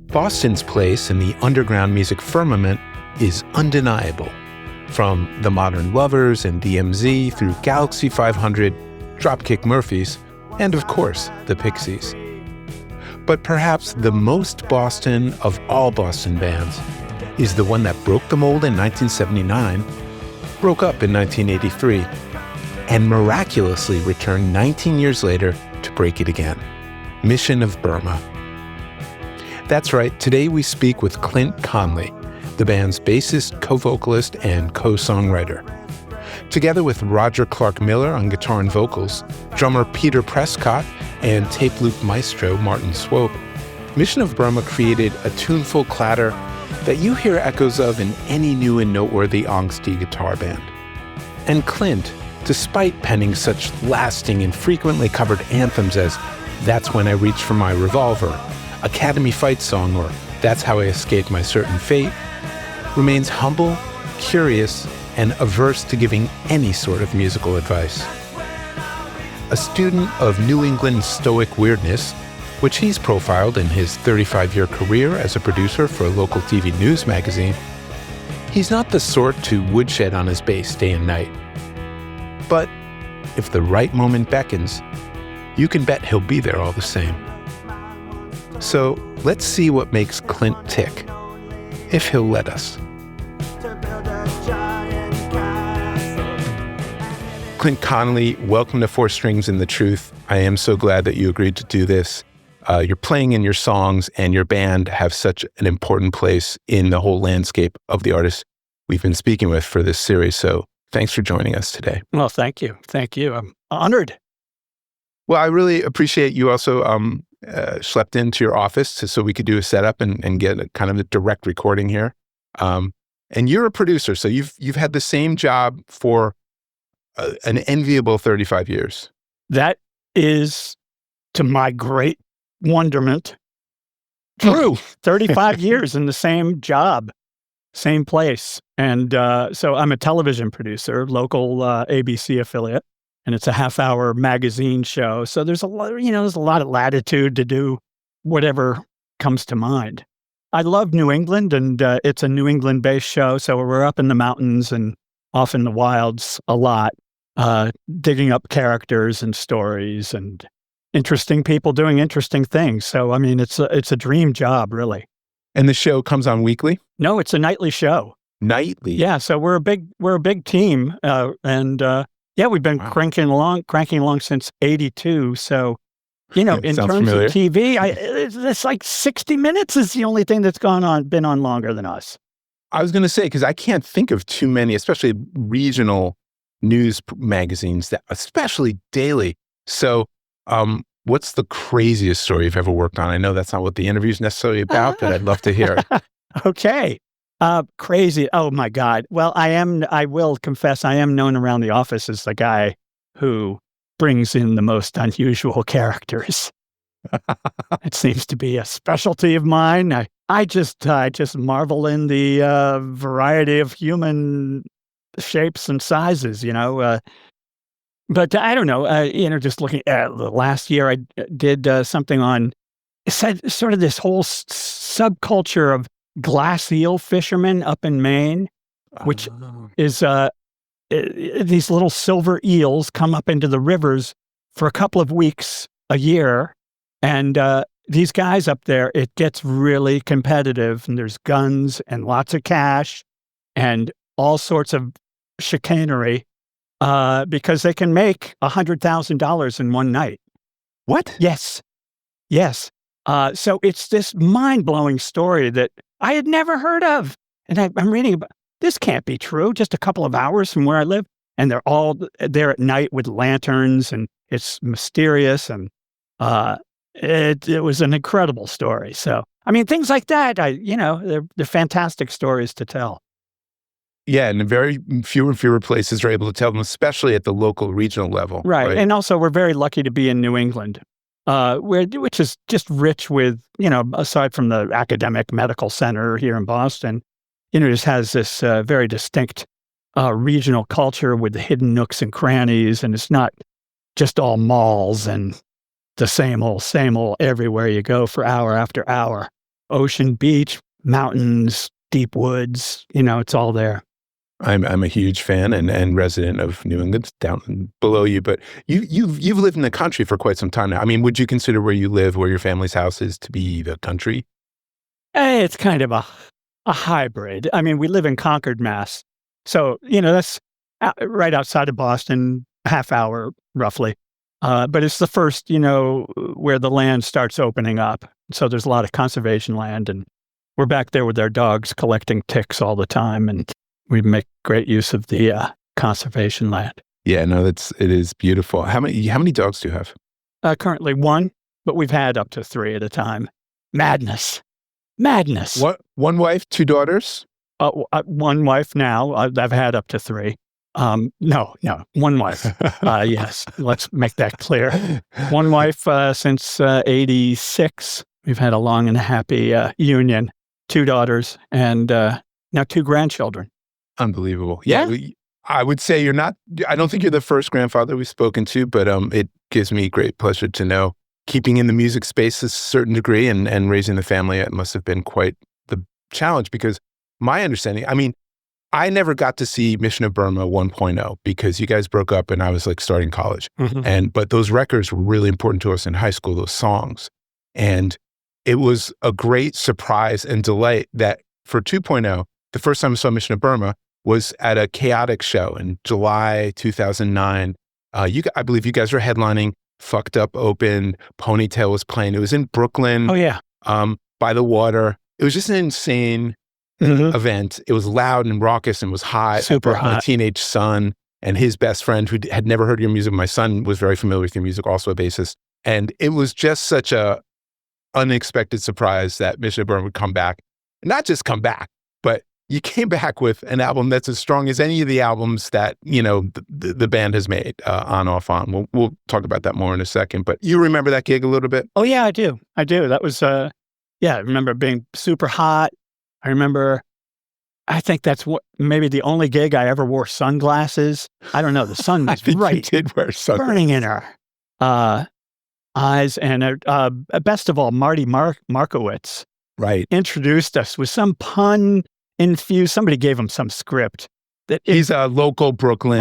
Boston's place in the underground music firmament is undeniable. From The Modern Lovers and DMZ through Galaxy 500, Dropkick Murphys, and of course, the Pixies. But perhaps the most Boston of all Boston bands is the one that broke the mold in 1979, broke up in 1983, and miraculously returned 19 years later to break it again. Mission of Burma. That's right, today we speak with Clint Conley, the band's bassist, co-vocalist, and co-songwriter. Together with Roger Clark Miller on guitar and vocals, drummer Peter Prescott, and tape loop maestro Martin Swope, Mission of Burma created a tuneful clatter that you hear echoes of in any new and noteworthy angsty guitar band. And Clint, despite penning such lasting and frequently covered anthems as That's When I Reach for My Revolver, Academy Fight Song, or That's How I Escaped My Certain Fate, remains humble, curious, and averse to giving any sort of musical advice. A student of New England stoic weirdness, which he's profiled in his 35-year career as a producer for a local TV news magazine, he's not the sort to woodshed on his bass day and night. But if the right moment beckons, you can bet he'll be there all the same. So let's see what makes Clint tick, if he'll let us. Clint Conley, welcome to Four Strings and the Truth. I am so glad that you agreed to do this. Your playing in your songs and your band have such an important place in the whole landscape of the artists we've been speaking with for this series. So thanks for joining us today. Well, thank you. Thank you. I'm honored. Well, I really appreciate you also schlepped into your office so we could do a setup and get a kind of a direct recording here. And you're a producer, so you've had the same job for an enviable 35 years. That is, to my great wonderment, true. 35 years in the same job, same place. And so I'm a television producer, local ABC affiliate, and it's a half-hour magazine show. So there's a lot, there's a lot of latitude to do whatever comes to mind. I love New England, and it's a New England-based show, so we're up in the mountains and off in the wilds a lot. Digging up characters and stories and interesting people doing interesting things. So, I mean, it's a dream job, really. And the show comes on weekly? No, it's a nightly show. Nightly? Yeah. So we're a big team, and we've been cranking along since '82. So, in terms familiar. of TV, it's like 60 Minutes is the only thing that's been on longer than us. I was going to say, because I can't think of too many, especially regional news magazines, that especially daily. So what's the craziest story you've ever worked on? I know that's not what the interview's necessarily about, but I'd love to hear it. Okay. Crazy. Oh my God. Well, I will confess, I am known around the office as the guy who brings in the most unusual characters. It seems to be a specialty of mine. I just marvel in the variety of human shapes and sizes, but I don't know, just looking at last year, I did something on, sort of this whole subculture of glass eel fishermen up in Maine, which is these little silver eels come up into the rivers for a couple of weeks a year. And these guys up there, it gets really competitive, and there's guns and lots of cash and all sorts of chicanery because they can make $100,000 in one night. What? Yes. So it's this mind-blowing story that I had never heard of. And I'm reading about, this can't be true, just a couple of hours from where I live. And they're all there at night with lanterns, and it's mysterious. And it was an incredible story. So, I mean, things like that, they're fantastic stories to tell. Yeah, and very fewer and fewer places are able to tell them, especially at the local, regional level. Right. And also, we're very lucky to be in New England, which is just rich with, aside from the academic medical center here in Boston, just has this very distinct regional culture with the hidden nooks and crannies, and it's not just all malls and the same old everywhere you go for hour after hour. ocean, beach, mountains, deep woods. It's all there. I'm a huge fan and resident of New England, down below you. But you've lived in the country for quite some time now. I mean, would you consider where you live, where your family's house is, to be the country? It's kind of a hybrid. I mean, we live in Concord, Mass. So, that's right outside of Boston, half hour roughly. But it's the first, where the land starts opening up. So there's a lot of conservation land, and we're back there with our dogs collecting ticks all the time, and we make great use of the conservation land. Yeah, no, it is beautiful. How many dogs do you have? Currently one, but we've had up to 3 at a time. Madness. What? One wife, 2 daughters? One wife now. I've had up to 3. No, one wife. Yes, let's make that clear. One wife since 86. We've had a long and happy union. 2 daughters and now 2 grandchildren. Unbelievable. Yeah. I would say I don't think you're the first grandfather we've spoken to, but it gives me great pleasure to know. Keeping in the music space to a certain degree and raising the family, it must have been quite the challenge, because my understanding, I mean, I never got to see Mission of Burma 1.0 because you guys broke up and I was like starting college. Mm-hmm. But those records were really important to us in high school, those songs. And it was a great surprise and delight that for 2.0, the first time I saw Mission of Burma was at a Chaotic show in July 2009. I believe you guys were headlining. Fucked Up open, Ponytail was playing. It was in Brooklyn. Oh, yeah. By the water. It was just an insane event. It was loud and raucous and was hot. Super hot. My teenage son and his best friend, who had never heard your music. My son was very familiar with your music, also a bassist. And it was just such a unexpected surprise that Mission of Burma would come back. Not just come back, but you came back with an album that's as strong as any of the albums that, the band has made, on, off, on. We'll talk about that more in a second, but you remember that gig a little bit? Oh, yeah, I do. That was, I remember being super hot. I think that's maybe the only gig I ever wore sunglasses. I don't know. The sun was you did wear sunglasses. Burning in her eyes. And best of all, Marty Markowitz introduced us with some pun infused. Somebody gave him some script. He's a local Brooklyn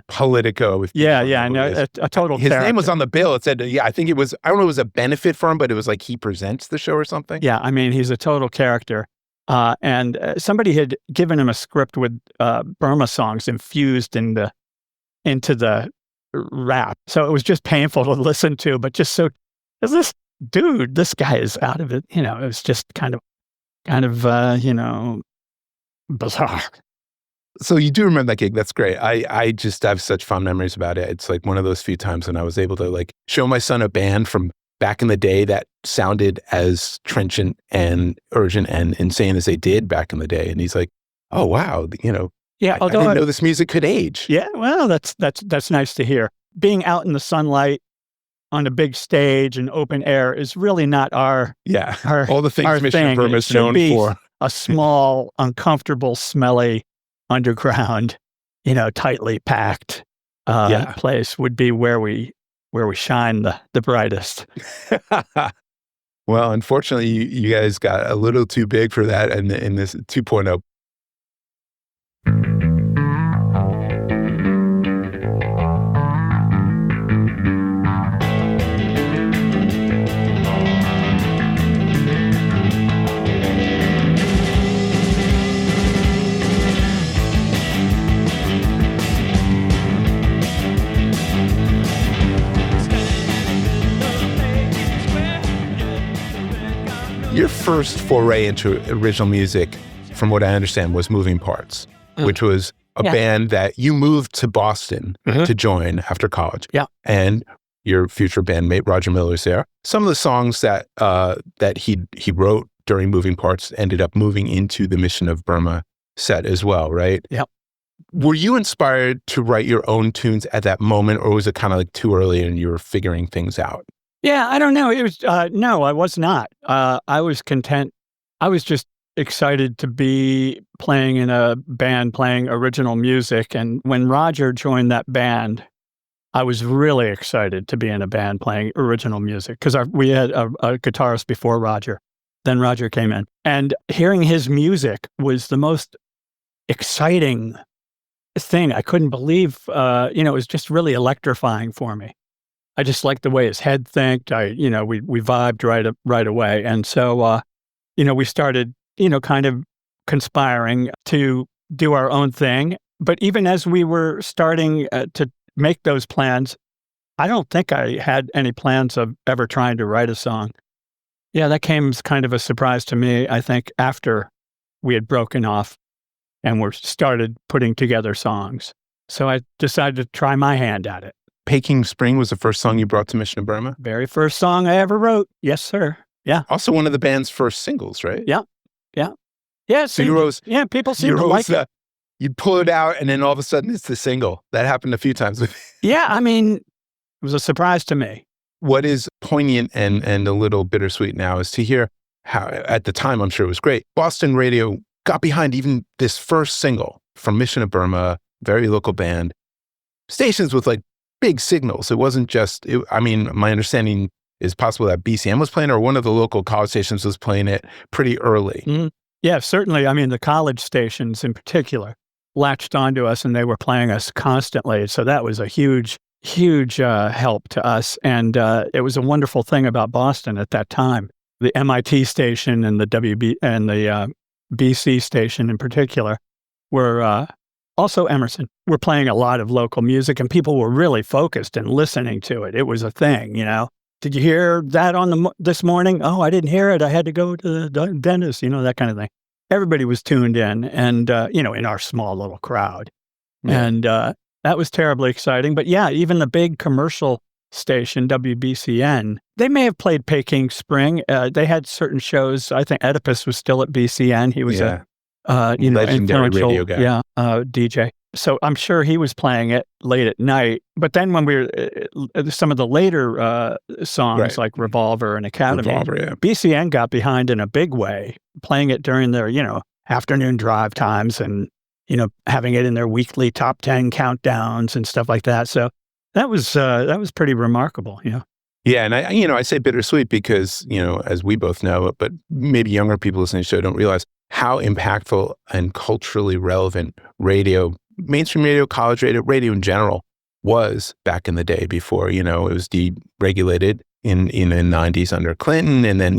Politico. With a total His character. name was on the bill. It said, I think it was, I don't know if it was a benefit for him, but it was like he presents the show or something. Yeah, I mean, he's a total character. And somebody had given him a script with Burma songs infused into the rap. So it was just painful to listen to, but just so, this guy is out of it. It was just kind of bizarre. So you do remember that gig. That's great. I just have such fond memories about it. It's like one of those few times when I was able to like show my son a band from back in the day that sounded as trenchant and urgent and insane as they did back in the day. And he's like, oh, wow. Yeah, I didn't know this music could age. Yeah, well, that's nice to hear. Being out in the sunlight on a big stage and open air is really not our all the things Mission of Burma is known for. A small, uncomfortable, smelly, underground, tightly packed place would be where we shine the brightest. Well, unfortunately, you guys got a little too big for that in this 2.0. Your first foray into original music, from what I understand, was Moving Parts, which was a band that you moved to Boston to join after college. Yeah. And your future bandmate, Roger Miller's there. Some of the songs that he wrote during Moving Parts ended up moving into the Mission of Burma set as well, right? Yep. Were you inspired to write your own tunes at that moment, or was it kind of like too early and you were figuring things out? Yeah, I don't know. It was no, I was not. I was content. I was just excited to be playing in a band, playing original music. And when Roger joined that band, I was really excited to be in a band playing original music because we had a guitarist before Roger Then Roger came in. And hearing his music was the most exciting thing. I couldn't believe, it was just really electrifying for me. I just liked the way his head thinked. We vibed right away. And so, we started, kind of conspiring to do our own thing. But even as we were starting to make those plans, I don't think I had any plans of ever trying to write a song. Yeah, that came as kind of a surprise to me, I think, after we had broken off and we started putting together songs. So I decided to try my hand at it. Peking Spring was the first song you brought to Mission of Burma? Very first song I ever wrote. Yes, sir. Yeah. Also one of the band's first singles, right? Yeah. Yeah. Yeah. So you rose. Yeah, people seem to like it. You'd pull it out and then all of a sudden it's the single. That happened a few times with Yeah, I mean, it was a surprise to me. What is poignant and a little bittersweet now is to hear how, at the time, I'm sure it was great, Boston radio got behind even this first single from Mission of Burma, very local band, stations with like big signals. It wasn't just, my understanding is possible that BCM was playing or one of the local college stations was playing it pretty early. Mm-hmm. Yeah, certainly. I mean, the college stations in particular latched onto us and they were playing us constantly. So that was a huge help to us. And it was a wonderful thing about Boston at that time. The MIT station and the WB and the BC station in particular were also Emerson. We're playing a lot of local music and people were really focused and listening to it. It was a thing, Did you hear that this morning? Oh, I didn't hear it. I had to go to the dentist, that kind of thing. Everybody was tuned in and, in our small little crowd. Yeah. And that was terribly exciting. But yeah, even the big commercial station, WBCN, they may have played Peking Spring. They had certain shows. I think Oedipus was still at BCN. He was a legendary radio guy. DJ. So I'm sure he was playing it late at night. But then when we were, some of the later songs like Revolver and Academy, BCN got behind in a big way, playing it during their, afternoon drive times and, having it in their weekly top 10 countdowns and stuff like that. So that was pretty remarkable, Yeah, and I say bittersweet because, as we both know, but maybe younger people listening to the show don't realize how impactful and culturally relevant radio, mainstream radio, college radio in general was back in the day before, it was deregulated in the 90s under Clinton. And then,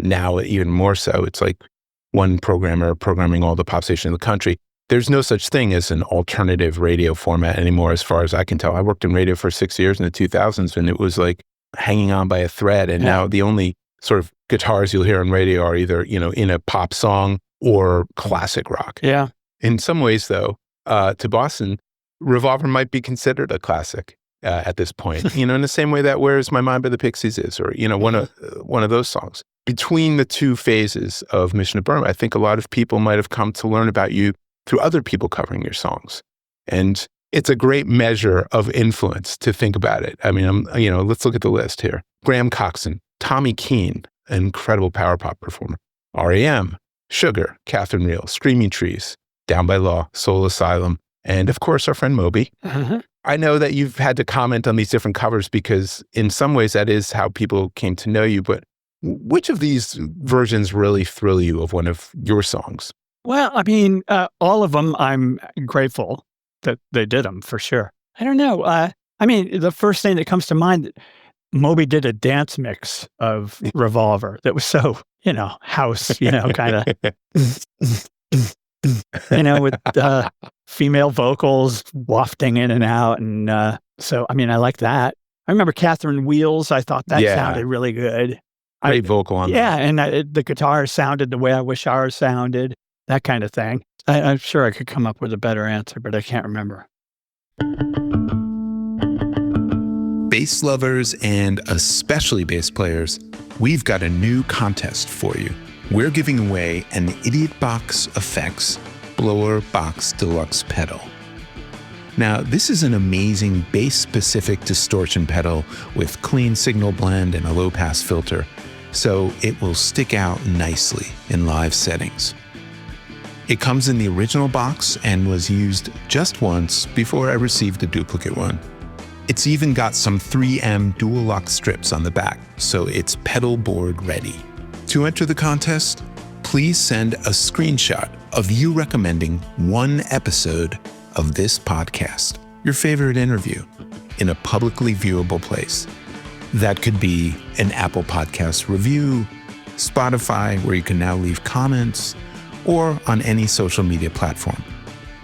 now even more so, it's like one programmer programming all the pop stations in the country. There's no such thing as an alternative radio format anymore, as far as I can tell. I worked in radio for 6 years in the 2000s, and it was like hanging on by a thread. And now the only sort of guitars you'll hear on radio are either, in a pop song or classic rock. Yeah. In some ways, though, to Boston, Revolver might be considered a classic at this point, in the same way that Where's My Mind by the Pixies is, or, one of those songs. Between the two phases of Mission of Burma, I think a lot of people might have come to learn about you through other people covering your songs. And it's a great measure of influence to think about it. I mean, let's look at the list here. Graham Coxon, Tommy Keene, an incredible power pop performer, R.E.M., Sugar, Catherine Reel, Screaming Trees, Down by Law, Soul Asylum, and of course, our friend Moby. Uh-huh. I know that you've had to comment on these different covers because in some ways that is how people came to know you, but which of these versions really thrill you of one of your songs? Well, I mean, all of them, I'm grateful that they did them, for sure. I don't know. The first thing that comes to mind, Moby did a dance mix of Revolver that was so, house, kind of, with female vocals wafting in and out. And so, I like that. I remember Catherine Wheels. I thought that sounded really good. Great vocal on that. Yeah, and the guitar sounded the way I wish ours sounded. That kind of thing. I'm sure I could come up with a better answer, but I can't remember. Bass lovers and especially bass players, we've got a new contest for you. We're giving away an Idiot Box Effects Blower Box Deluxe pedal. Now, this is an amazing bass-specific distortion pedal with clean signal blend and a low-pass filter, so it will stick out nicely in live settings. It comes in the original box and was used just once before I received a duplicate one. It's even got some 3M dual lock strips on the back, so it's pedal board ready. To enter the contest, please send a screenshot of you recommending one episode of this podcast, your favorite interview, in a publicly viewable place. That could be an Apple Podcast review, Spotify, where you can now leave comments, or on any social media platform.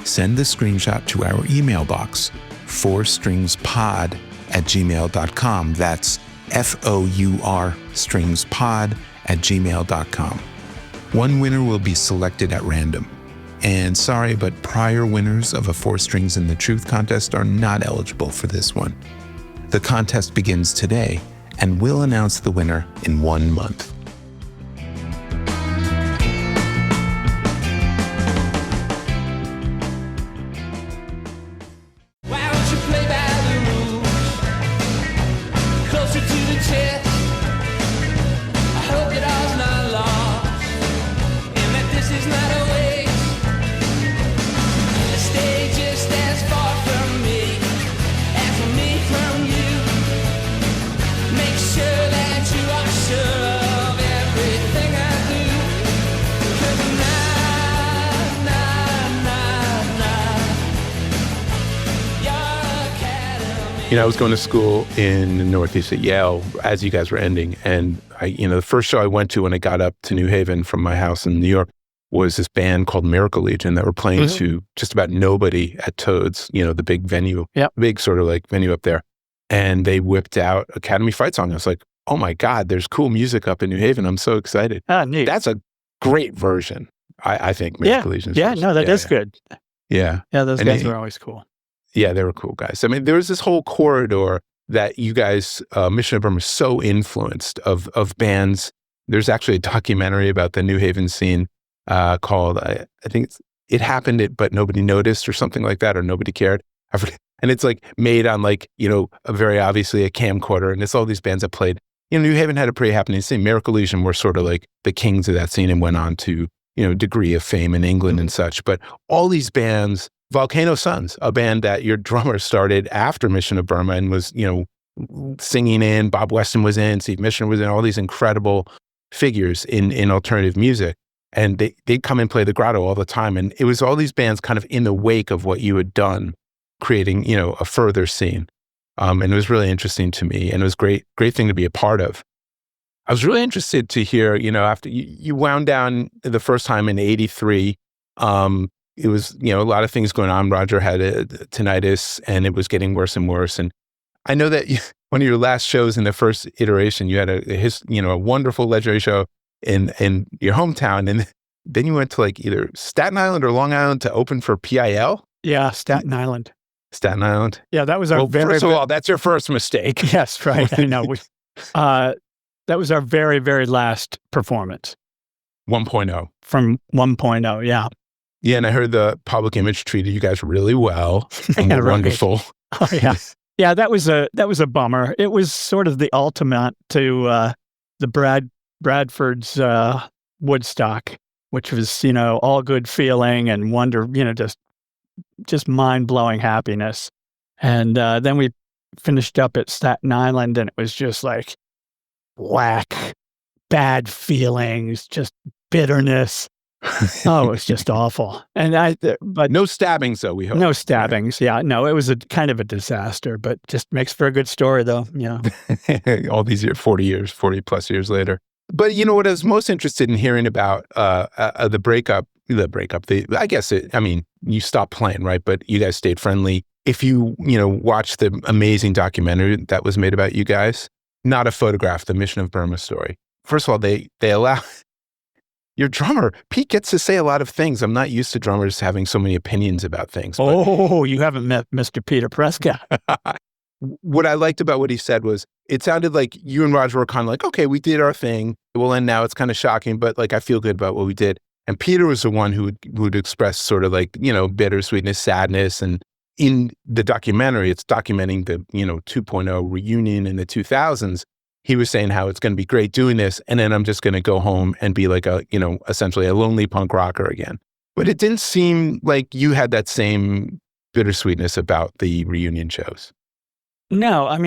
Send the screenshot to our email box, fourstringspod@gmail.com. That's FOUR stringspod@gmail.com. One winner will be selected at random. And sorry, but prior winners of a 4 Strings in the Truth contest are not eligible for this one. The contest begins today, and we'll announce the winner in 1 month. I was going to school in the Northeast at Yale as you guys were ending. And the first show I went to when I got up to New Haven from my house in New York was this band called Miracle Legion that were playing to just about nobody at Toads, the big venue, big sort of like venue up there. And they whipped out Academy Fight Song. I was like, oh my God, there's cool music up in New Haven. I'm so excited. Ah, neat. That's a great version, I think, Miracle Legion. Yeah, no, that is good. Yeah. Yeah, those guys were always cool. Yeah, they were cool guys. I mean, there was this whole corridor that you guys, Mission of Burma, is so influenced of bands. There's actually a documentary about the New Haven scene called, I think It Happened, but Nobody Noticed or something like that, or Nobody Cared. I forget. And it's like made on a very obviously a camcorder. And it's all these bands that played. New Haven had a pretty happening scene. Miracle Legion were sort of like the kings of that scene and went on to, degree of fame in England and such. But all these bands, Volcano Suns, a band that your drummer started after Mission of Burma and was, singing in, Bob Weston was in, Steve Missioner was in, all these incredible figures in alternative music. And they'd come and play the Grotto all the time. And it was all these bands kind of in the wake of what you had done, creating, a further scene. And it was really interesting to me. And it was great thing to be a part of. I was really interested to hear, after you wound down the first time in '83, it was, a lot of things going on. Roger had a tinnitus and it was getting worse and worse. And I know that one of your last shows in the first iteration, you had a wonderful legendary show in your hometown. And then you went to either Staten Island or Long Island to open for PIL. Yeah, Staten Island. Staten Island. Yeah, that was our first of all, that's your first mistake. Yes, right. I know. That was our very, very last performance. 1.0. From 1.0, yeah. Yeah, and I heard the Public Image treated you guys really well. And Yeah, right. Wonderful. Oh, yeah. Yeah, that was a bummer. It was sort of the ultimate to the Bradford's Woodstock, which was, all good feeling and wonder, just mind-blowing happiness. And then we finished up at Staten Island, and it was just like whack, bad feelings, just bitterness. Oh, it was just awful. And but no stabbings, though, we hope. No stabbings. Yeah, no, it was a kind of a disaster, but just makes for a good story, though. Yeah. All these 40 plus years later. But what I was most interested in hearing about the breakup, I guess you stopped playing, right? But you guys stayed friendly. If you watch the amazing documentary that was made about you guys, not a photograph, the Mission of Burma Story. First of all, they allow your drummer, Pete, gets to say a lot of things. I'm not used to drummers having so many opinions about things. Oh, you haven't met Mr. Peter Prescott. What I liked about what he said was, it sounded like you and Roger were kind of like, okay, we did our thing. Well, and now it's kind of shocking, but I feel good about what we did. And Peter was the one who would express sort of bittersweetness, sadness. And in the documentary, it's documenting the, 2.0 reunion in the 2000s. He was saying how it's going to be great doing this. And then I'm just going to go home and be essentially a lonely punk rocker again. But it didn't seem like you had that same bittersweetness about the reunion shows. No, I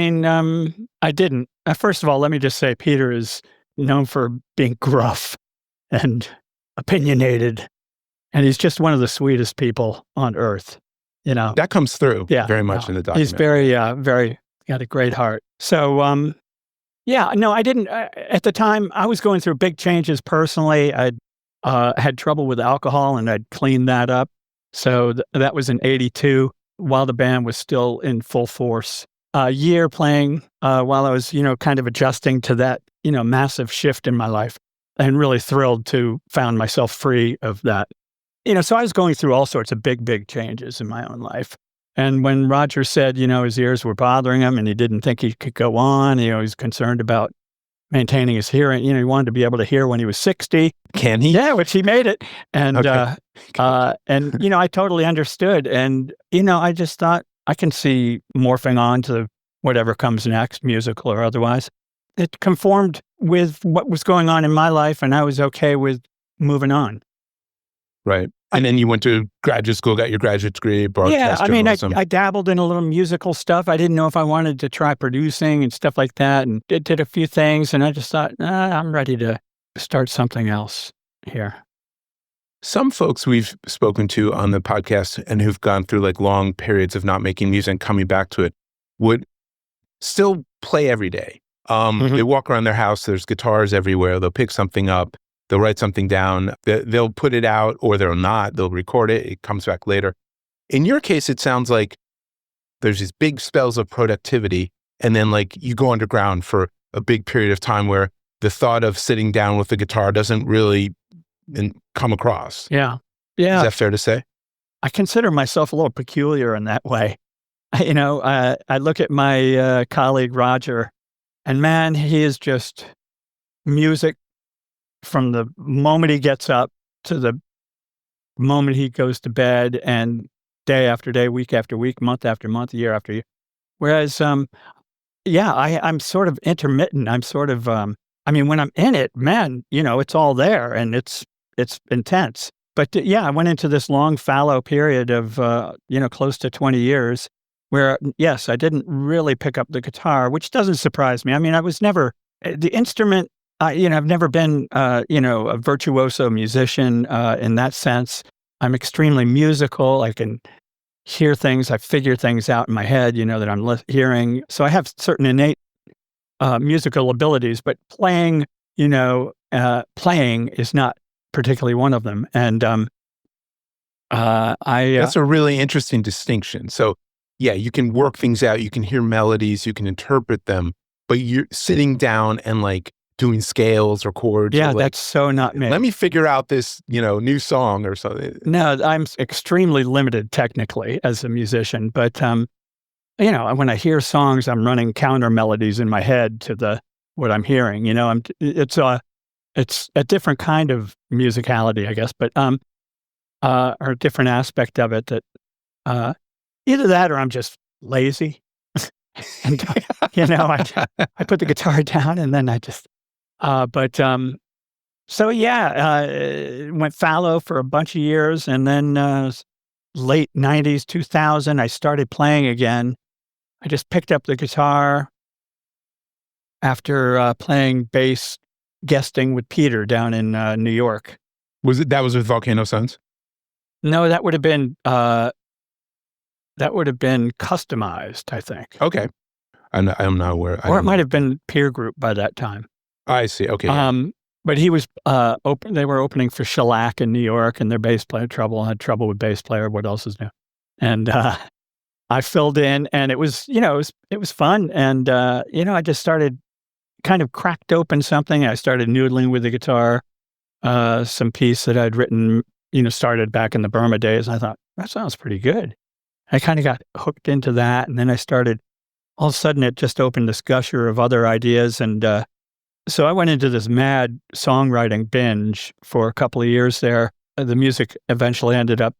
didn't. First of all, let me just say Peter is known for being gruff and opinionated. And he's just one of the sweetest people on earth, That comes through very much in the documentary. He's very got a great heart. So, I didn't, at the time, I was going through big changes personally. I had trouble with alcohol and I'd cleaned that up. So that was in 82 while the band was still in full force. A year playing while I was, kind of adjusting to that, massive shift in my life, and really thrilled to found myself free of that. So I was going through all sorts of big changes in my own life. And when Roger said, his ears were bothering him and he didn't think he could go on, he was concerned about maintaining his hearing. He wanted to be able to hear when he was 60. Can he? Yeah, which he made it. And, Okay. I totally understood. And, I just thought I can see morphing on to whatever comes next, musical or otherwise. It conformed with what was going on in my life, and I was okay with moving on. Right. And then you went to graduate school, got your graduate degree, broadcast journalism. I dabbled in a little musical stuff. I didn't know if I wanted to try producing and stuff like that, and did a few things, and I just thought, I'm ready to start something else here. Some folks we've spoken to on the podcast and who've gone through like long periods of not making music and coming back to it would still play every day. They walk around their house, there's guitars everywhere, they'll pick something up, they'll write something down, they'll put it out, or they'll not, they'll record it, it comes back later. In your case, it sounds like there's these big spells of productivity, and then like you go underground for a big period of time where the thought of sitting down with the guitar doesn't really come across. Yeah. Is that fair to say? I consider myself a little peculiar in that way. I look at my colleague Roger, and man, he is just music from the moment he gets up to the moment he goes to bed, and day after day, week after week, month after month, year after year. Whereas, I'm sort of intermittent. I'm sort of, when I'm in it, man, it's all there and it's intense. But I went into this long fallow period of, close to 20 years where, yes, I didn't really pick up the guitar, which doesn't surprise me. I was never, the instrument, I've never been, a virtuoso musician in that sense. I'm extremely musical. I can hear things. I figure things out in my head, that I'm hearing. So I have certain innate musical abilities, but playing is not particularly one of them. And that's a really interesting distinction. So you can work things out, you can hear melodies, you can interpret them, but you're sitting down and like doing scales or chords. Yeah, or that's so not me. Let me figure out this, new song or something. No, I'm extremely limited technically as a musician, but when I hear songs, I'm running counter melodies in my head to what I'm hearing. It's a different kind of musicality, I guess, but or a different aspect of it that either that or I'm just lazy. And I put the guitar down and then I just went fallow for a bunch of years, and then late 90s, 2000, I started playing again. I just picked up the guitar after playing bass, guesting with Peter down in New York. That was with Volcano Suns? No, that would have been customized, I think. Okay. I'm not aware. Or it might have been Peer Group by that time. I see. Okay. But he was they were opening for Shellac in New York, and their bass player had trouble with bass player. What else is new? And I filled in, and it was fun. And I just started kind of cracked open something. I started noodling with the guitar, some piece that I'd written, started back in the Burma days. And I thought, that sounds pretty good. I kind of got hooked into that. And then I started, all of a sudden it just opened this gusher of other ideas. And so I went into this mad songwriting binge for a couple of years there. The music eventually ended up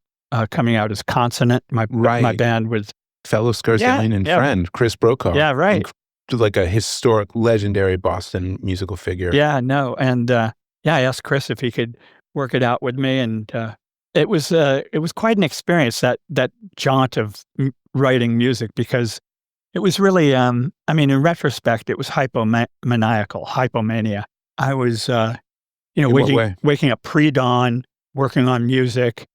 coming out as Consonant, my band with fellow Scarsdale and friend, Chris Brokaw. Yeah, right. Like a historic, legendary Boston musical figure. Yeah, no. And I asked Chris if he could work it out with me. And it was quite an experience, that jaunt of writing music, because it was really, in retrospect, it was hypomania. I was, In what way? waking up pre-dawn, working on music.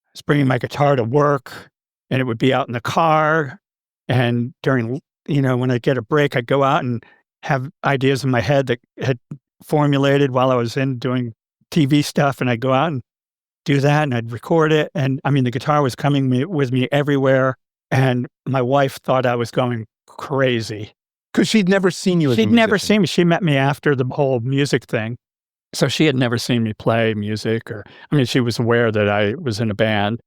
I was bringing my guitar to work, and it would be out in the car. And during, when I get a break, I'd go out and have ideas in my head that had formulated while I was doing TV stuff. And I'd go out and do that, and I'd record it. And I mean, the guitar was coming with me everywhere. And my wife thought I was going crazy. Because she'd never seen you as a She'd never musician. seen me. She met me after the whole music thing. So she had never seen me play music she was aware that I was in a band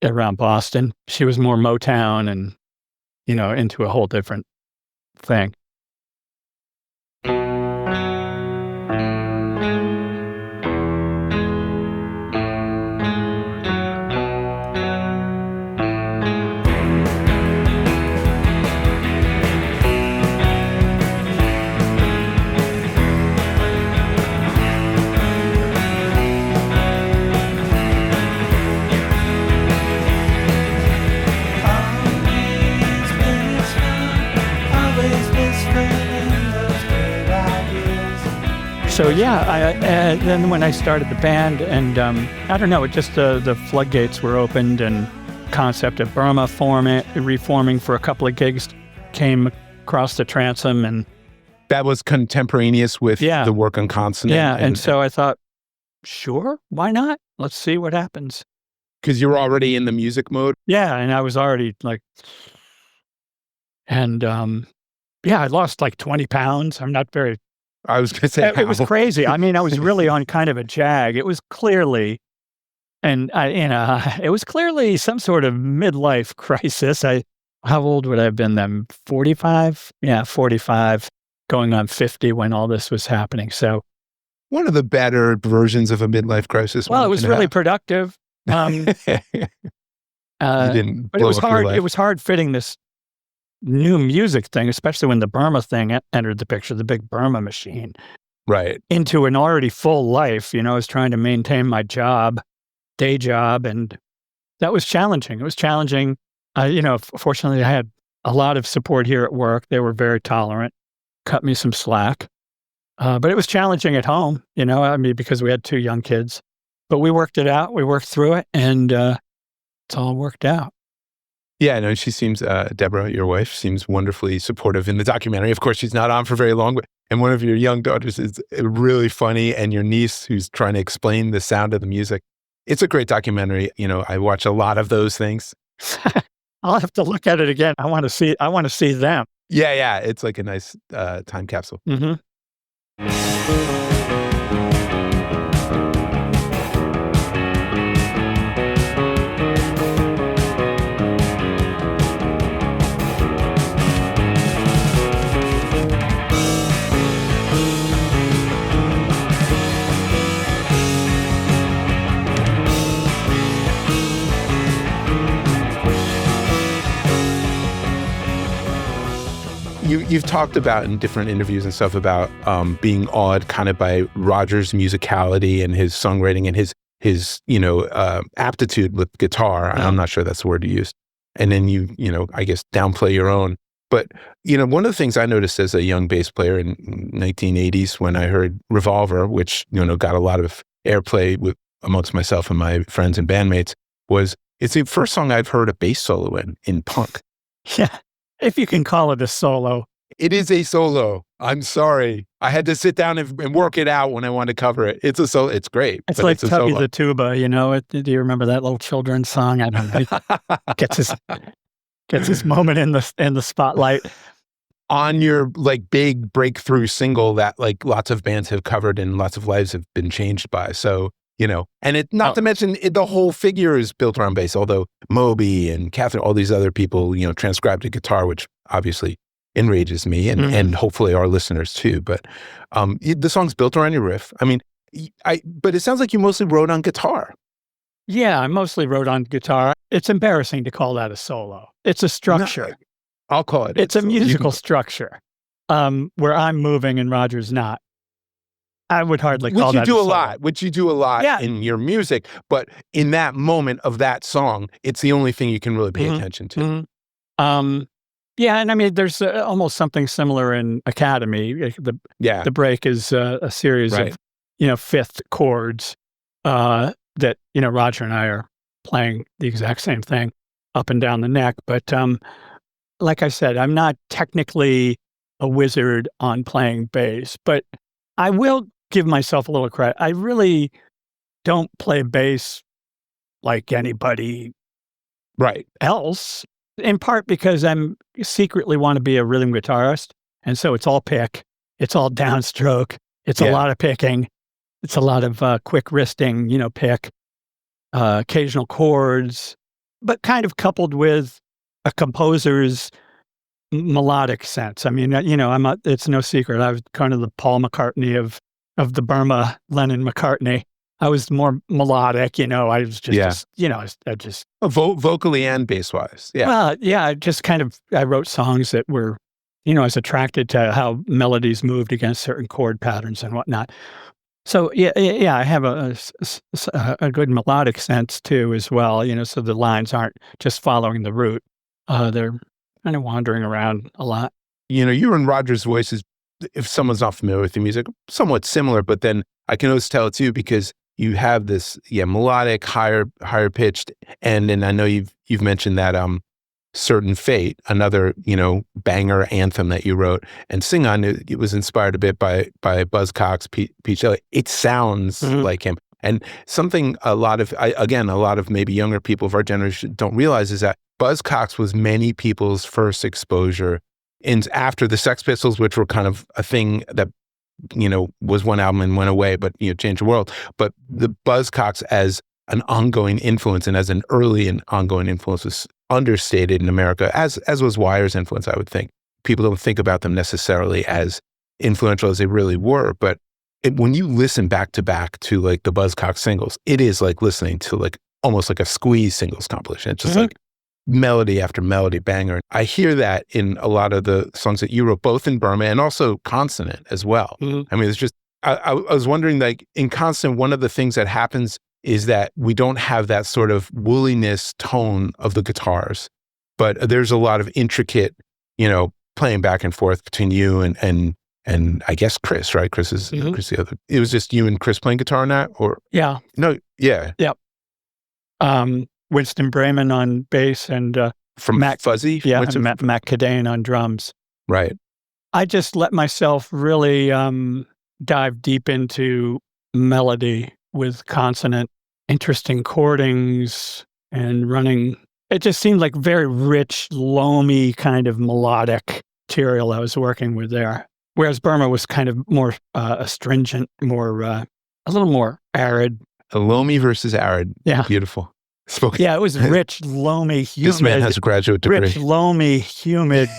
around Boston. She was more Motown and, into a whole different thing. So then when I started the band, and I don't know, it just the floodgates were opened, and concept of Burma reforming for a couple of gigs came across the transom, and that was contemporaneous with the work on consonant. Yeah, and so I thought, sure, why not? Let's see what happens. Because you were already in the music mode. Yeah, and I was already I lost 20 pounds. I'm not very. I was going to say it was crazy. I was really on kind of a jag. It was clearly, it was clearly some sort of midlife crisis. How old would I have been then? 45? Yeah, 45, going on 50 when all this was happening. So, one of the better versions of a midlife crisis. Well, it was really productive. You didn't. But it was hard. It was hard fitting this new music thing, especially when the Burma thing entered the picture, the big Burma machine, right, into an already full life. I was trying to maintain my day job, and that was challenging. It was challenging. Fortunately, I had a lot of support here at work. They were very tolerant, cut me some slack. But it was challenging at home, because we had 2 young kids. But we worked it out. We worked through it, and it's all worked out. Yeah, no, she seems, Deborah, your wife, seems wonderfully supportive in the documentary. Of course, she's not on for very long, and one of your young daughters is really funny, and your niece who's trying to explain the sound of the music. It's a great documentary. I watch a lot of those things. I'll have to look at it again. I want to see them. Yeah. It's like a nice time capsule. Mm-hmm. You've talked about in different interviews and stuff about being awed kind of by Roger's musicality and his songwriting and his aptitude with guitar. Yeah. I'm not sure that's the word you used. And then I guess downplay your own. But one of the things I noticed as a young bass player in 1980s when I heard Revolver, which got a lot of airplay amongst myself and my friends and bandmates, was it's the first song I've heard a bass solo in punk. Yeah. If you can call it a solo. It is a solo. I'm sorry. I had to sit down and work it out when I wanted to cover it. It's a solo. It's great. It's like Tubby the Tuba, do you remember that little children's song? I don't know. Gets his moment in the spotlight. On your big breakthrough single that lots of bands have covered and lots of lives have been changed by. So, and it to mention the whole figure is built around bass, although Moby and Catherine, all these other people, transcribed a guitar, which obviously enrages me and hopefully our listeners too. But the song's built around your riff. But it sounds like you mostly wrote on guitar. Yeah, I mostly wrote on guitar. It's embarrassing to call that a solo. It's a structure. No, I'll call it. It's a musical structure where I'm moving and Roger's not. I would hardly call that a solo. Which you do a lot in your music, but in that moment of that song, it's the only thing you can really pay attention to. Mm-hmm. Yeah, and I mean, there's almost something similar in Academy. The break is a series of fifth chords that Roger and I are playing the exact same thing up and down the neck. But like I said, I'm not technically a wizard on playing bass, but I will give myself a little credit. I really don't play bass like anybody else, in part because I'm secretly want to be a rhythm guitarist. And so it's all pick, it's all downstroke, it's a lot of picking, it's a lot of quick wristing, pick, occasional chords, but kind of coupled with a composer's melodic sense. I mean, it's no secret. I was kind of the Paul McCartney of the Burma, Lennon-McCartney. I was more melodic, I was just, I just... vocally and bass-wise, yeah. Well, yeah, I wrote songs that were, I was attracted to how melodies moved against certain chord patterns and whatnot. So, I have a good melodic sense, too, as well, so the lines aren't just following the root. They're kind of wandering around a lot. You and Roger's voices, if someone's not familiar with the music, somewhat similar, but then I can always tell, too, because you have this, melodic, higher pitched, and then I know you've mentioned that Certain Fate, another banger anthem that you wrote, and Sing On. It was inspired a bit by Buzzcocks, Pete Shelley. It sounds like him, and something a lot of maybe younger people of our generation don't realize is that Buzzcocks was many people's first exposure, after the Sex Pistols, which were kind of a thing that was one album and went away, but changed the world. But the Buzzcocks as an ongoing influence and as an early and ongoing influence was understated in America, as was Wire's influence, I would think. People don't think about them necessarily as influential as they really were, but when you listen back to back to like the Buzzcocks singles, it is like listening to like almost like a Squeeze singles compilation. It's just like melody after melody, banger. I hear that in a lot of the songs that you wrote, both in Burma and also Consonant as well. I mean, it's just, I was wondering, like in Consonant, one of the things that happens is that we don't have that sort of woolliness tone of the guitars, but there's a lot of intricate, playing back and forth between you and I guess Chris, right? Chris is the other. It was just you and Chris playing guitar on that, or no, yep. Winston Bremen on bass and from Mac Fuzzy, and Mac Cadane on drums. Right. I just let myself really dive deep into melody with Consonant, interesting chordings and running. It just seemed like very rich, loamy kind of melodic material I was working with there. Whereas Burma was kind of more astringent, more a little more arid. Loamy versus arid. Yeah. Beautiful. Yeah, it was rich, loamy, humid. This man has a graduate degree. Rich, loamy, humid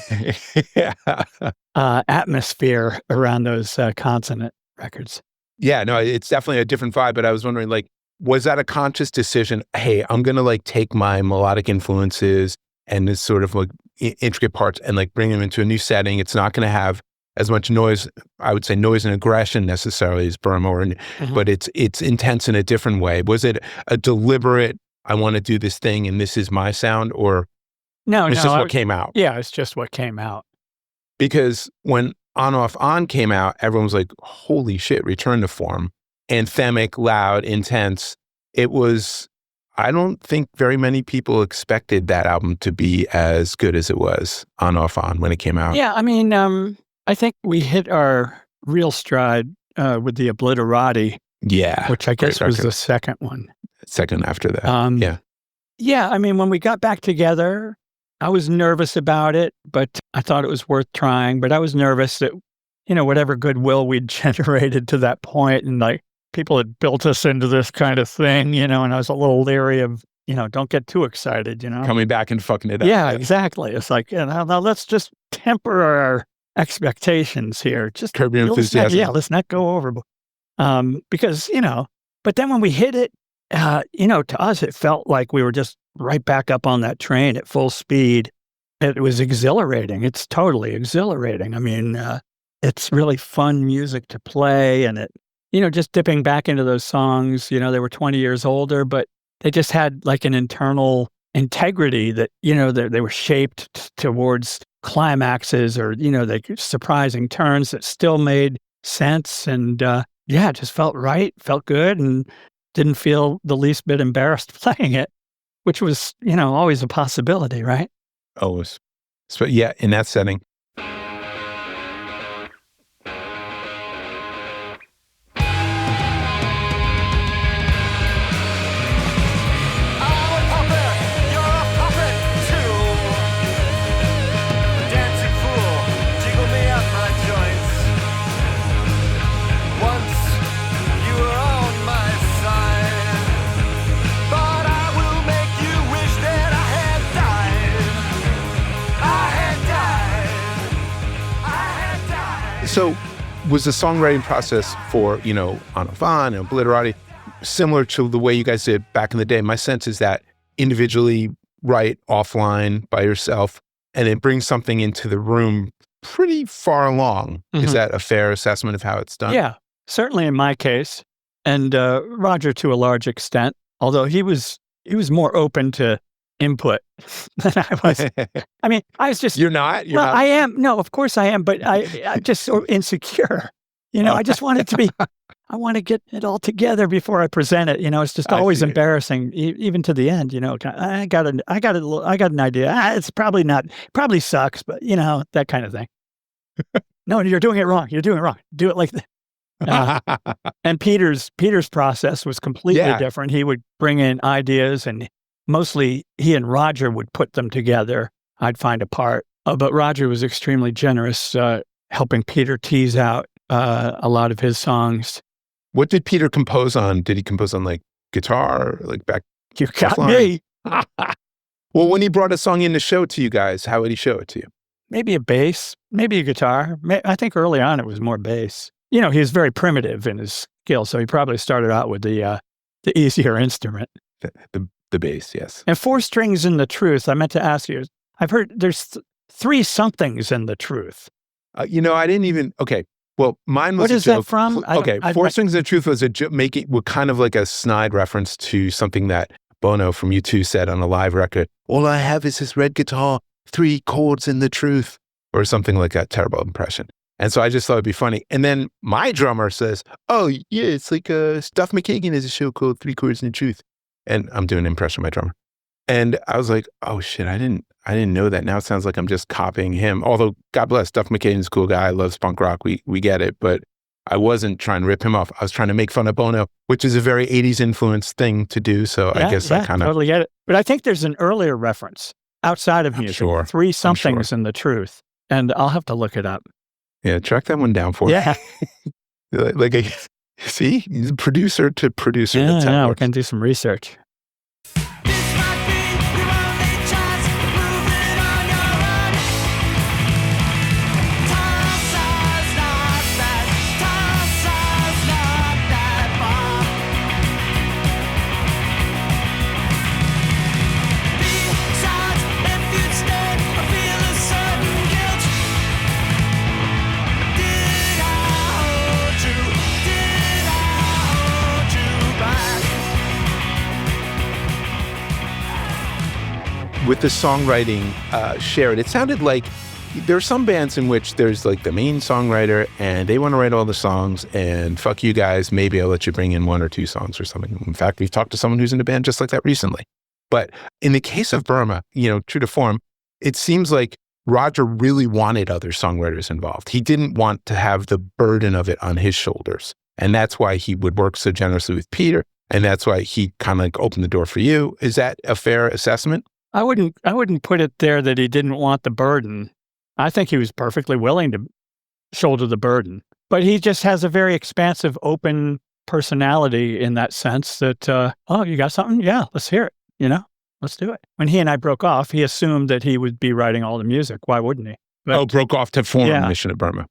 atmosphere around those Consonant records. Yeah, no, it's definitely a different vibe, but I was wondering, like, was that a conscious decision? Hey, I'm going to like take my melodic influences and this sort of like intricate parts and like bring them into a new setting. It's not going to have as much noise, I would say noise and aggression necessarily as Burma, but it's intense in a different way. Was it a deliberate, I want to do this thing and this is my sound, or it's just what came out? Yeah, it's just what came out. Because when On Off On came out, everyone was like, holy shit, return to form. Anthemic, loud, intense. It was, I don't think very many people expected that album to be as good as it was, On Off On, when it came out. Yeah, I mean, I think we hit our real stride with the Obliterati. Yeah. Which I guess was the second one. Second after that. Yeah. Yeah, I mean, when we got back together, I was nervous about it, but I thought it was worth trying. But I was nervous that, whatever goodwill we'd generated to that point, and like people had built us into this kind of thing, and I was a little leery of, don't get too excited, Coming back and fucking it up. Yeah, exactly. It's like, now let's just temper our expectations here. Just curb your enthusiasm. Let's not go over. Because, but then when we hit it, to us, it felt like we were just right back up on that train at full speed. It was exhilarating. It's totally exhilarating. I mean, it's really fun music to play, and it, just dipping back into those songs, they were 20 years older, but they just had like an internal integrity that, they were shaped towards climaxes or, the surprising turns that still made sense. And it just felt right, felt good, and didn't feel the least bit embarrassed playing it, which was, always a possibility, right? Always. So, yeah, in that setting. So was the songwriting process for, On Avant and Obliterati similar to the way you guys did back in the day? My sense is that individually write offline by yourself and then bring something into the room pretty far along. Mm-hmm. Is that a fair assessment of how it's done? Yeah, certainly in my case. And Roger to a large extent, although he was more open to input than I was. I mean, I was just... You're not? You're not? I am. No, of course I am, but I'm just so insecure. I just want it to be... I want to get it all together before I present it. It's just always embarrassing, even to the end. I got an idea. It's probably sucks, but that kind of thing. No, you're doing it wrong. You're doing it wrong. Do it like that. And Peter's process was completely different. He would bring in ideas, and mostly he and Roger would put them together. I'd find a part, but Roger was extremely generous, helping Peter tease out a lot of his songs. What did Peter compose on? Did he compose on like guitar, like back? You got me. Well, when he brought a song in to show it to you guys, how would he show it to you? Maybe a bass, maybe a guitar. I think early on it was more bass. He was very primitive in his skill, so he probably started out with the easier instrument. The bass, yes. And 4 strings in the truth. I meant to ask you. I've heard there's 3 somethings in the truth. I didn't even. Okay. Well, mine was what a is joke. That from? Okay, 4 Strings of the Truth was a joke, kind of like a snide reference to something that Bono from U2 said on a live record. All I have is this red guitar, 3 chords in the truth, or something like that. Terrible impression. And so I just thought it'd be funny. And then my drummer says, "Oh yeah, it's like Duff McKagan has a show called 3 Chords in the Truth," and I'm doing an impression of my drummer. And I was like, "Oh shit, I didn't know that. Now it sounds like I'm just copying him." Although, God bless, Duff McKagan's a cool guy, loves punk rock. We get it. But I wasn't trying to rip him off. I was trying to make fun of Bono, which is a very 80s influenced thing to do. So I guess I kind of totally get it. But I think there's an earlier reference outside of music. Sure. 3 somethings in the truth. And I'll have to look it up. Yeah, track that one down for me. Yeah. See, he's a producer to producer. Yeah, we can do some research. With the songwriting shared, it sounded like there are some bands in which there's like the main songwriter and they want to write all the songs and fuck you guys, maybe I'll let you bring in 1 or 2 songs or something. In fact, we've talked to someone who's in a band just like that recently. But in the case of Burma, true to form, it seems like Roger really wanted other songwriters involved. He didn't want to have the burden of it on his shoulders. And that's why he would work so generously with Peter. And that's why he kind of like opened the door for you. Is that a fair assessment? I wouldn't put it there that he didn't want the burden. I think he was perfectly willing to shoulder the burden. But he just has a very expansive, open personality in that sense that, you got something? Yeah, let's hear it. Let's do it. When he and I broke off, he assumed that he would be writing all the music. Why wouldn't he? But, broke off to form Mission of Burma.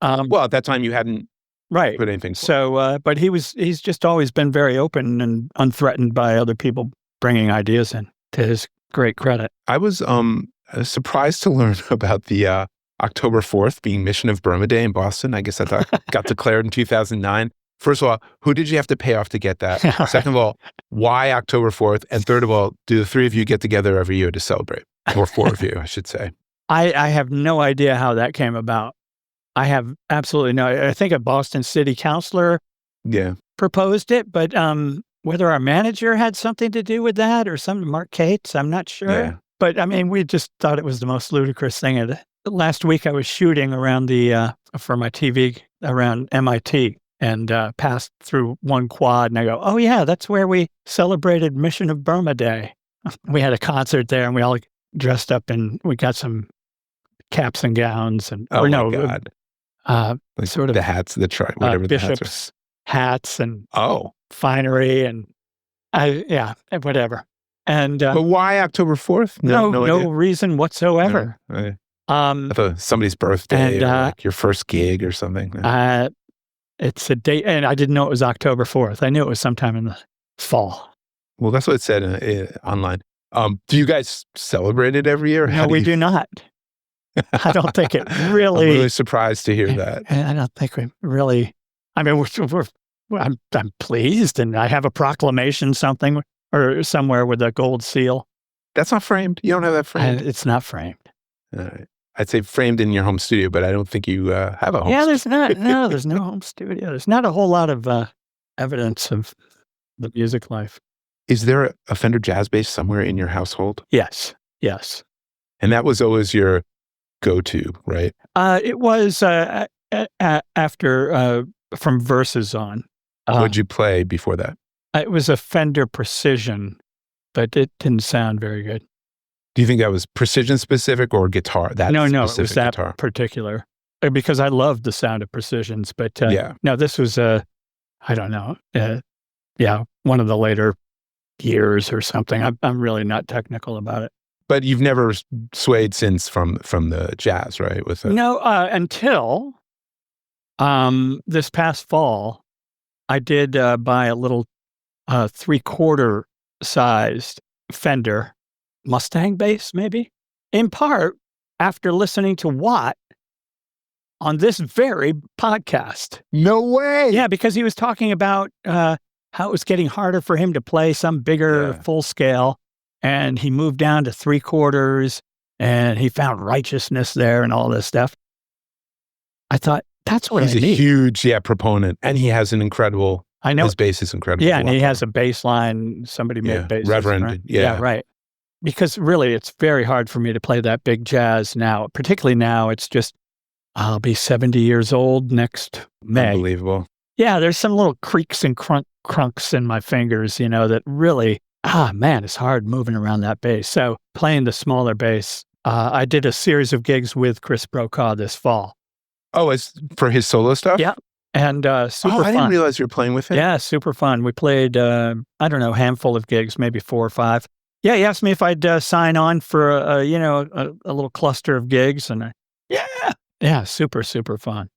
Well, at that time you hadn't put anything. So, but he's just always been very open and unthreatened by other people bringing ideas in, to his great credit. I was surprised to learn about the October 4th being Mission of Burma Day in Boston. I guess that got declared in 2009. First of all, who did you have to pay off to get that? Second of all, why October 4th? And third of all, do the 3 of you get together every year to celebrate? Or 4 of you, I should say. I have no idea how that came about. I have absolutely no. I think a Boston city councilor proposed it, but whether our manager had something to do with that or some Mark Cates, I'm not sure. Yeah. But I mean, we just thought it was the most ludicrous thing. And last week I was shooting around for my TV around MIT and passed through one quad and I go, oh yeah, that's where we celebrated Mission of Burma Day. We had a concert there and we all dressed up and we got some caps and gowns and my God. Like sort of the hats, whatever the bishops' hats and Oh. finery and whatever. And but why October 4th? No reason whatsoever. I thought somebody's birthday or like your first gig or something. It's a date, and I didn't know it was October 4th. I knew it was sometime in the fall. Well, that's what it said online. Do you guys celebrate it every year? No, we do not. I don't think it really. I'm really surprised to hear that. I don't think we really. I mean, I'm pleased, and I have a proclamation, something or somewhere with a gold seal. That's not framed. You don't have that framed. It's not framed. All right. I'd say framed in your home studio, but I don't think you have a home. Yeah, there's not. No, there's no home studio. There's not a whole lot of evidence of the music life. Is there a Fender jazz bass somewhere in your household? Yes. And that was always your go-to, right? It was after from Verses on. What'd you play before that? It was a Fender Precision, but it didn't sound very good. Do you think that was Precision specific or guitar? No, it was that guitar particular. Because I loved the sound of Precisions, but no, this was I don't know, one of the later years or something. I'm really not technical about it. But you've never swayed since from the jazz, right? No, until this past fall, I did buy a little 3/4 sized Fender Mustang bass, maybe, in part after listening to Watt on this very podcast. No way! Yeah, because he was talking about how it was getting harder for him to play some bigger full scale, and he moved down to 3/4, and he found righteousness there and all this stuff. I thought, that's what I need. He's a huge proponent, and he has an incredible... I know. His bass is incredible. Yeah, and he has a bass line. Somebody made bass. Reverend. Right? Yeah, right. Because really, it's very hard for me to play that big jazz now. Particularly now, it's just, I'll be 70 years old next May. Unbelievable. Yeah, there's some little creaks and crunks in my fingers, that really, it's hard moving around that bass. So playing the smaller bass, I did a series of gigs with Chris Brokaw this fall. Oh, it's for his solo stuff? Yeah. And super fun. I didn't realize you were playing with him. Yeah, super fun. We played, a handful of gigs, maybe 4 or 5. Yeah, he asked me if I'd sign on for a little cluster of gigs, and super, super fun.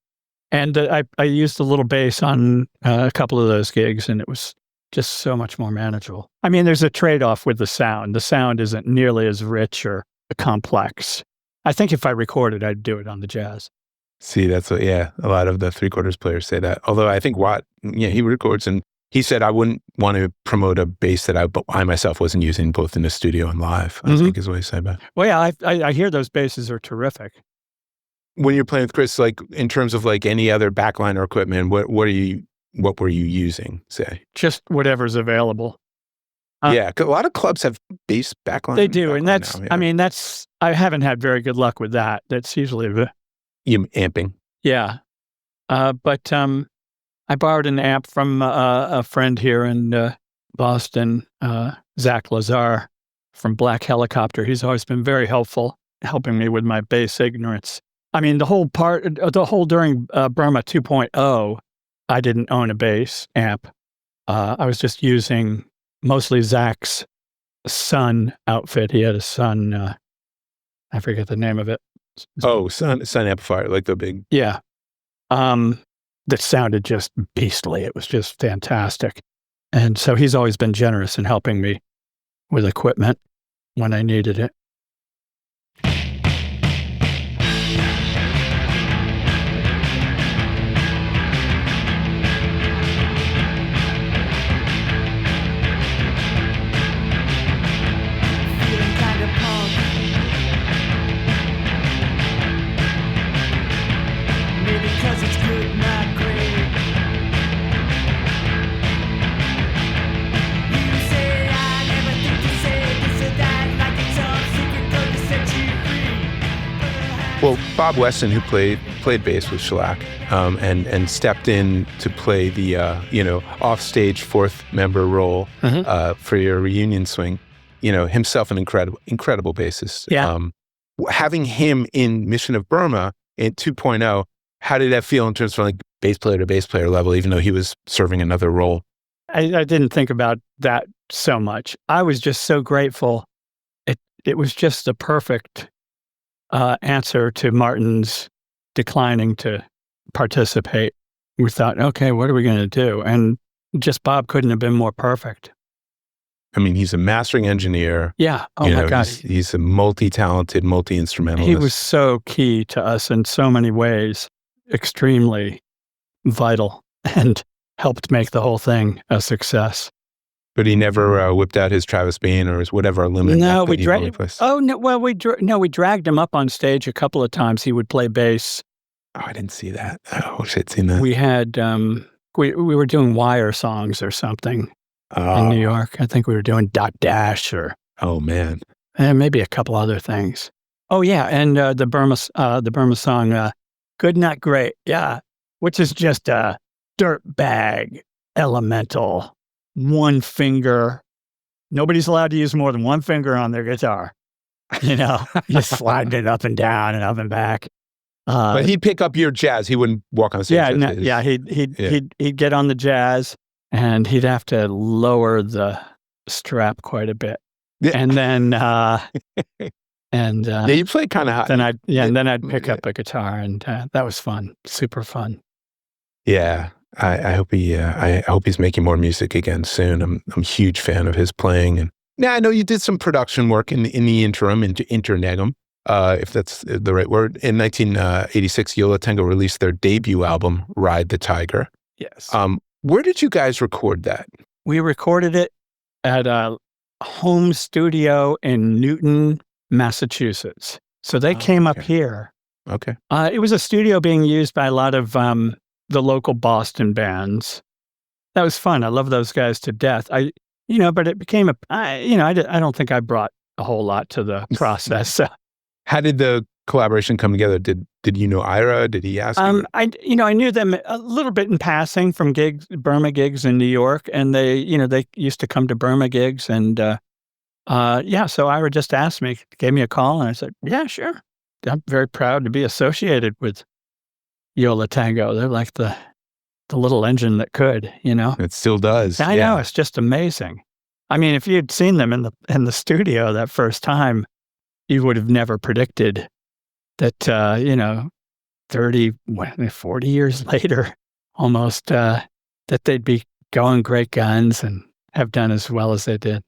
And I used a little bass on a couple of those gigs, and it was just so much more manageable. I mean, there's a trade-off with the sound. The sound isn't nearly as rich or complex. I think if I recorded, I'd do it on the jazz. See, that's what, a lot of the 3/4 players say that. Although I think Watt, he records, and he said, I wouldn't want to promote a bass that I myself wasn't using both in the studio and live, I think is what he said about it. Well, yeah, I hear those basses are terrific. When you're playing with Chris, like in terms of like any other backline or equipment, what were you using, say? Just whatever's available. A lot of clubs have bass backline. They do, and that's, now, I haven't had very good luck with that. That's usually you amping. Yeah. But I borrowed an amp from a friend here in Boston, Zach Lazar from Black Helicopter. He's always been very helpful, helping me with my bass ignorance. I mean, the whole during Burma 2.0, I didn't own a bass amp. I was just using mostly Zach's Sun outfit. He had a Sun, I forget the name of it. Oh, Sun amplifier, like the big... Yeah. That sounded just beastly. It was just fantastic. And so he's always been generous in helping me with equipment when I needed it. because it's good, not great. You say I never think to say this or that, like it's some secret code to set you free. Well, Bob Weston, who played bass with Shellac, and stepped in to play the offstage fourth member role for your reunion swing. Himself an incredible bassist. Yeah. Having him in Mission of Burma in 2.0, how did that feel in terms of like bass player to bass player level, even though he was serving another role? I didn't think about that so much. I was just so grateful. It was just the perfect answer to Martin's declining to participate. We thought, okay, what are we going to do? And just Bob couldn't have been more perfect. I mean, he's a mastering engineer. Yeah. Oh my God. He's a multi-talented, multi-instrumentalist. He was so key to us in so many ways, extremely vital, and helped make the whole thing a success. But he never whipped out his Travis Bain or his whatever limit. No, we dragged. Oh no! Well, we dragged him up on stage a couple of times. He would play bass. Oh, I didn't see that. I wish I'd seen that. We had we were doing Wire songs or something in New York. I think we were doing Dot Dash or and maybe a couple other things. Oh yeah, and the Burma song "Good Not Great," yeah, which is just a dirtbag elemental. One finger. Nobody's allowed to use more than one finger on their guitar. Just sliding it up and down and up and back. But he'd pick up your jazz. He wouldn't walk on stage. He'd get on the jazz and he'd have to lower the strap quite a bit. Yeah. And then you play kind of high. And then I'd pick up a guitar, and that was fun. Super fun. Yeah. I hope he's making more music again soon. I'm a huge fan of his playing. And now I know you did some production work in the interim, internegum, if that's the right word. In 1986, Yo La Tengo released their debut album, Ride the Tiger. Yes. Where did you guys record that? We recorded it at a home studio in Newton, Massachusetts. So they came up here. Okay. It was a studio being used by a lot of the local Boston bands. That was fun. I love those guys to death. But it became I don't think I brought a whole lot to the process. So. How did the collaboration come together? Did you know Ira? Did he ask you? I knew them a little bit in passing from Burma gigs in New York, and they used to come to Burma gigs, and so Ira just asked me, gave me a call, and I said, yeah, sure. I'm very proud to be associated with Yo La Tengo. They're like the little engine that could, It still does. I know, it's just amazing. I mean, if you'd seen them in the studio that first time, you would have never predicted that 40 years later almost that they'd be going great guns and have done as well as they did.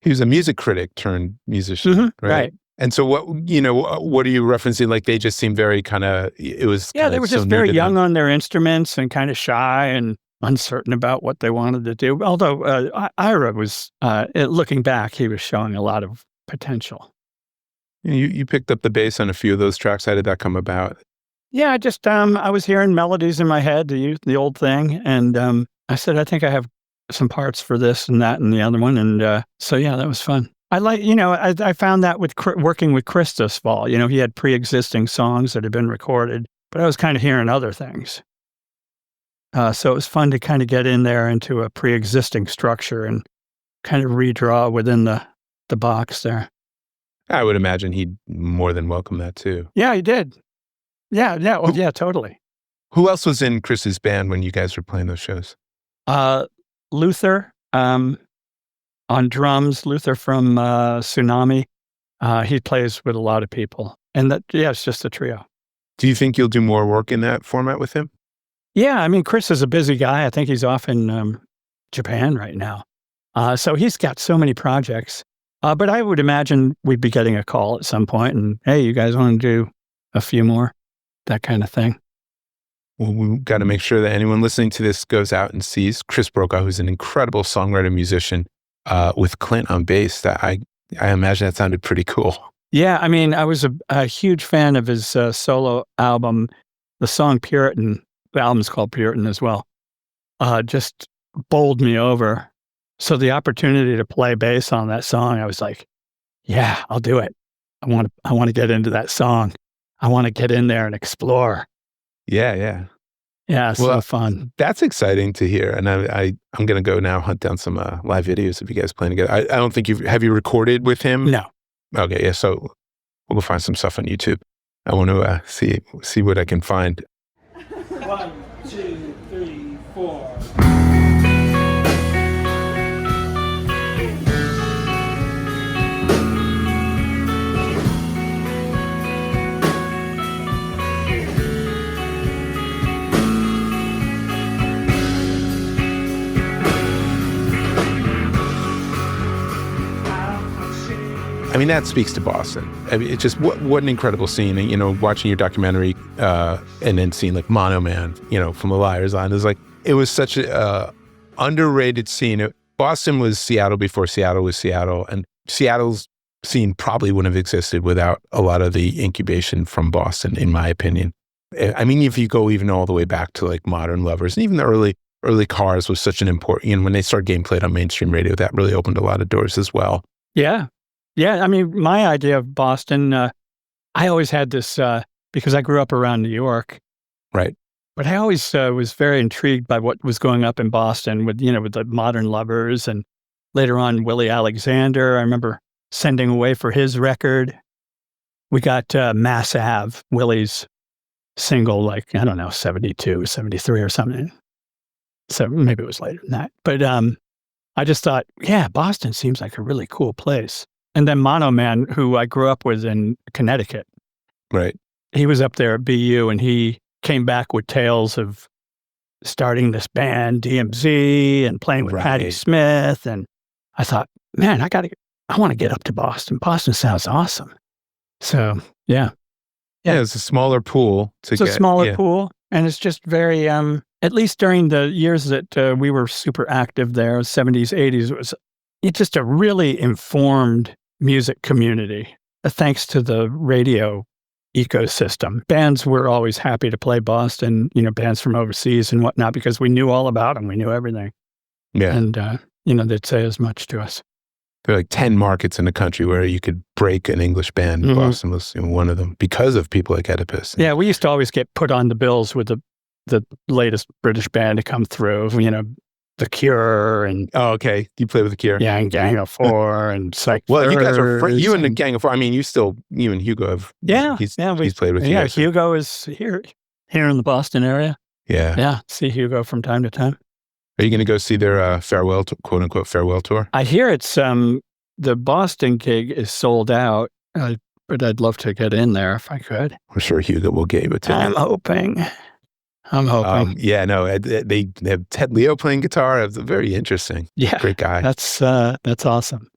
He was a music critic turned musician, right? And so what are you referencing? Like they just seemed very kind of, it was they were just very young on their instruments and kind of shy and uncertain about what they wanted to do. Although Ira was, looking back, he was showing a lot of potential. You picked up the bass on a few of those tracks. How did that come about? Yeah, I just, I was hearing melodies in my head, the old thing. And I said, I think I have some parts for this and that and the other one. And so, yeah, that was fun. I I found that with working with Chris this fall. He had pre-existing songs that had been recorded, but I was kind of hearing other things. So it was fun to kind of get in there into a pre-existing structure and kind of redraw within the box there. I would imagine he'd more than welcome that too. Yeah, he did. Yeah, totally. Who else was in Chris's band when you guys were playing those shows? Luther, on drums, Luther from Tsunami. He plays with a lot of people. And it's just a trio. Do you think you'll do more work in that format with him? Yeah, I mean, Chris is a busy guy. I think he's off in Japan right now. So he's got so many projects. But I would imagine we'd be getting a call at some point and, hey, you guys want to do a few more? That kind of thing. Well, we've got to make sure that anyone listening to this goes out and sees Chris Brokaw, who's an incredible songwriter, musician, with Clint on bass. I imagine that sounded pretty cool. Yeah, I mean, I was a huge fan of his solo album, the song Puritan, the album's called Puritan as well, just bowled me over. So the opportunity to play bass on that song, I was like, yeah, I'll do it. I want to get into that song. I want to get in there and explore. Yeah. Yeah, it's so fun. That's exciting to hear. And I'm going to go now hunt down some live videos of you guys playing together. I don't think have you recorded with him? No. Okay, yeah. So we'll go find some stuff on YouTube. I want to see what I can find. 1, 2, 3, 4. I mean, that speaks to Boston. I mean, it's just what an incredible scene. And, you know, watching your documentary and then seeing like Mono Man, you know, from The Liars on, it was such a underrated scene. Boston was Seattle before Seattle was Seattle, and Seattle's scene probably wouldn't have existed without a lot of the incubation from Boston, in my opinion. I mean, if you go even all the way back to like Modern Lovers, and even the early Cars was such an important, you know, when they started getting played on mainstream radio, that really opened a lot of doors as well. Yeah. Yeah, I mean, my idea of Boston, I always had this, because I grew up around New York. Right. But I always was very intrigued by what was going up in Boston with the Modern Lovers, and later on Willie Alexander. I remember sending away for his record. We got Mass Ave, Willie's single, like, I don't know, 72, 73 or something. So maybe it was later than that. But I just thought, yeah, Boston seems like a really cool place. And then Mono Man, who I grew up with in Connecticut. Right. He was up there at BU, and he came back with tales of starting this band, DMZ, and playing with Patti Smith. And I thought, man, I want to get up to Boston. Boston sounds awesome. So, yeah. Yeah, it's a smaller pool It's a smaller pool, and it's just very, at least during the years that we were super active there, 70s, 80s, it was just a really informed music community, thanks to the radio ecosystem. Bands were always happy to play Boston, bands from overseas and whatnot, because we knew all about them. We knew everything. Yeah. And, they'd say as much to us. There are like 10 markets in the country where you could break an English band. Mm-hmm. Boston was one of them because of people like Oedipus. Yeah, we used to always get put on the bills with the latest British band to come through, The Cure and... Oh, okay. You play with The Cure? Yeah, and Gang of Four and Psych. Well, you guys are you and the Gang of Four. I mean, you and Hugo have... He's played with you. Yeah, Hugo is here in the Boston area. Yeah. Yeah, see Hugo from time to time. Are you going to go see their quote-unquote farewell tour? I hear it's... the Boston gig is sold out, but I'd love to get in there if I could. I'm sure Hugo will give it to you. I'm hoping. Yeah, no, they have Ted Leo playing guitar. It's very interesting. Yeah, great guy. That's awesome.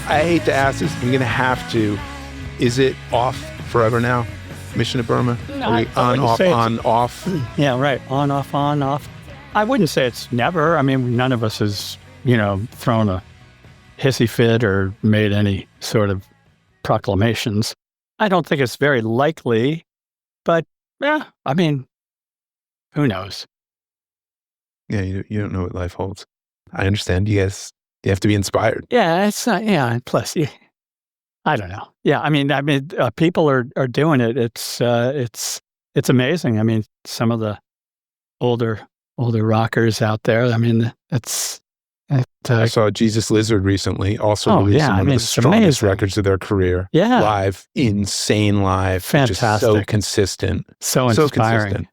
I hate to ask this. I'm going to have to. Is it off forever now? Mission of Burma? No, on, off? Yeah, right. On, off. I wouldn't say it's never. I mean, none of us has, thrown a hissy fit or made any sort of proclamations. I don't think it's very likely, but yeah, I mean, who knows? Yeah, you don't know what life holds. I understand. You guys... You have to be inspired. Yeah, it's yeah. Plus, I don't know. Yeah, I mean, people are doing it. It's amazing. I mean, some of the older rockers out there. I mean, I saw Jesus Lizard recently, also releasing one of the strongest records of their career. Yeah, live, insane live, fantastic, just so consistent, so inspiring.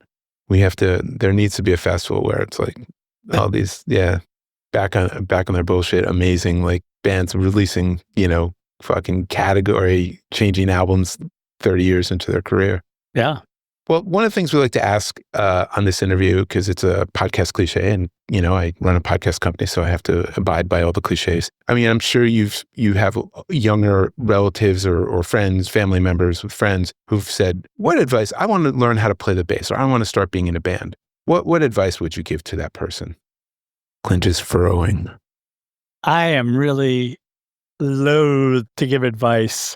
Consistent. There needs to be a festival where it's like all these, back on their bullshit, amazing like bands releasing, fucking category changing albums 30 years into their career. Yeah. Well, one of the things we like to ask on this interview, because it's a podcast cliche, and I run a podcast company, so I have to abide by all the cliches. I mean, I'm sure you have younger relatives or friends, family members with friends who've said, "What advice? I want to learn how to play the bass, or I want to start being in a band." What advice would you give to that person? Clint is furrowing. I am really loath to give advice.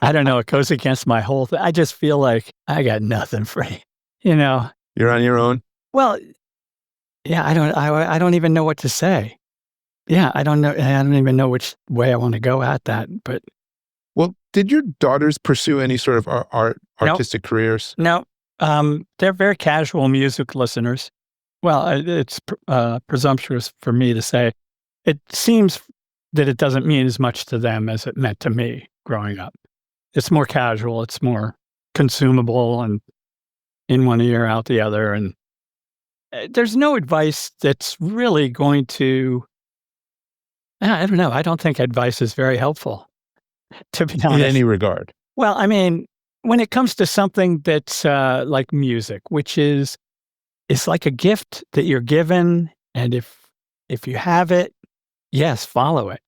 I don't know. It goes against my whole thing. I just feel like I got nothing for you. You're on your own. Well, yeah. I don't even know what to say. Yeah, I don't know. I don't even know which way I want to go at that. But well, did your daughters pursue any sort of artistic careers? No. They're very casual music listeners. Well, it's presumptuous for me to say. It seems that it doesn't mean as much to them as it meant to me growing up. It's more casual. It's more consumable and in one ear, out the other. And there's no advice that's really going to, I don't know. I don't think advice is very helpful, to be honest. In any regard. Well, I mean, when it comes to something that's like music, which it's like a gift that you're given. And if you have it, yes, follow it.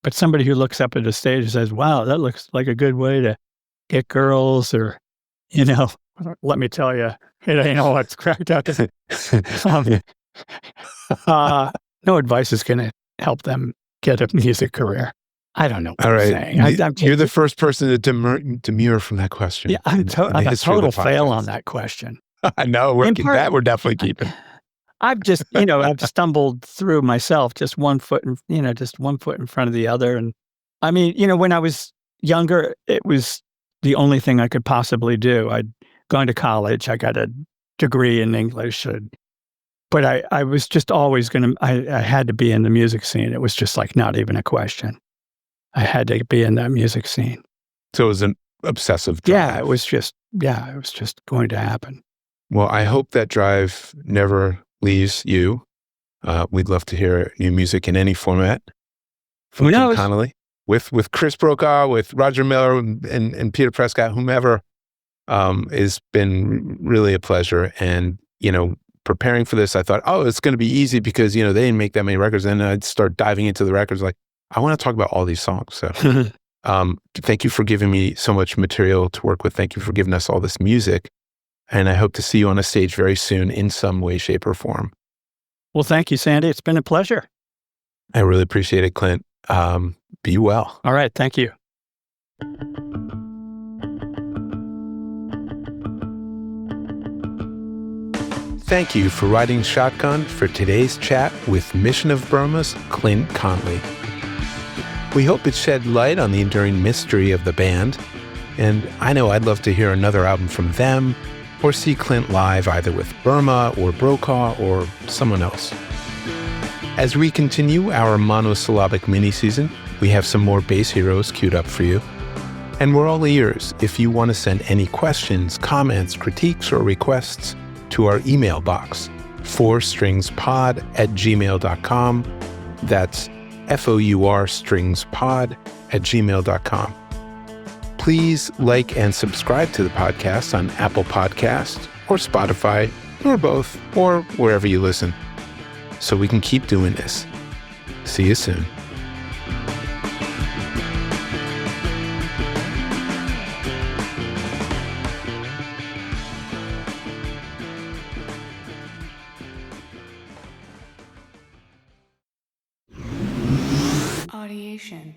But somebody who looks up at the stage and says, "Wow, that looks like a good way to get girls," or, let me tell you, it ain't all it's cracked out to. No advice is going to help them get a music career. I don't know what all right. I'm saying. You're the first person to demur from that question. Yeah, I'm a total fail on that question. I know. We're definitely keeping. I've just, I've stumbled through myself, just one foot in front of the other. And I mean, when I was younger, it was the only thing I could possibly do. I'd gone to college. I got a degree in English, but I was just always I had to be in the music scene. It was just like not even a question. I had to be in that music scene. So it was an obsessive drive. Yeah, it was just going to happen. Well, I hope that drive never leaves you. We'd love to hear new music in any format. Who knows? Clint Conley, with Chris Brokaw, with Roger Miller, and Peter Prescott, whomever. It's been really a pleasure. And preparing for this, I thought, it's going to be easy because they didn't make that many records. And I'd start diving into the records. Like, I want to talk about all these songs. So, thank you for giving me so much material to work with. Thank you for giving us all this music. And I hope to see you on a stage very soon in some way, shape, or form. Well, thank you, Sandy. It's been a pleasure. I really appreciate it, Clint. Be well. All right. Thank you. Thank you for riding shotgun for today's chat with Mission of Burma's Clint Conley. We hope it shed light on the enduring mystery of the band. And I know I'd love to hear another album from them, or see Clint live either with Burma or Brokaw or someone else. As we continue our monosyllabic mini-season, we have some more bass heroes queued up for you. And we're all ears if you want to send any questions, comments, critiques, or requests to our email box, fourstringspod@gmail.com. That's fourstringspod@gmail.com. Please like and subscribe to the podcast on Apple Podcasts or Spotify or both or wherever you listen so we can keep doing this. See you soon. Audiation.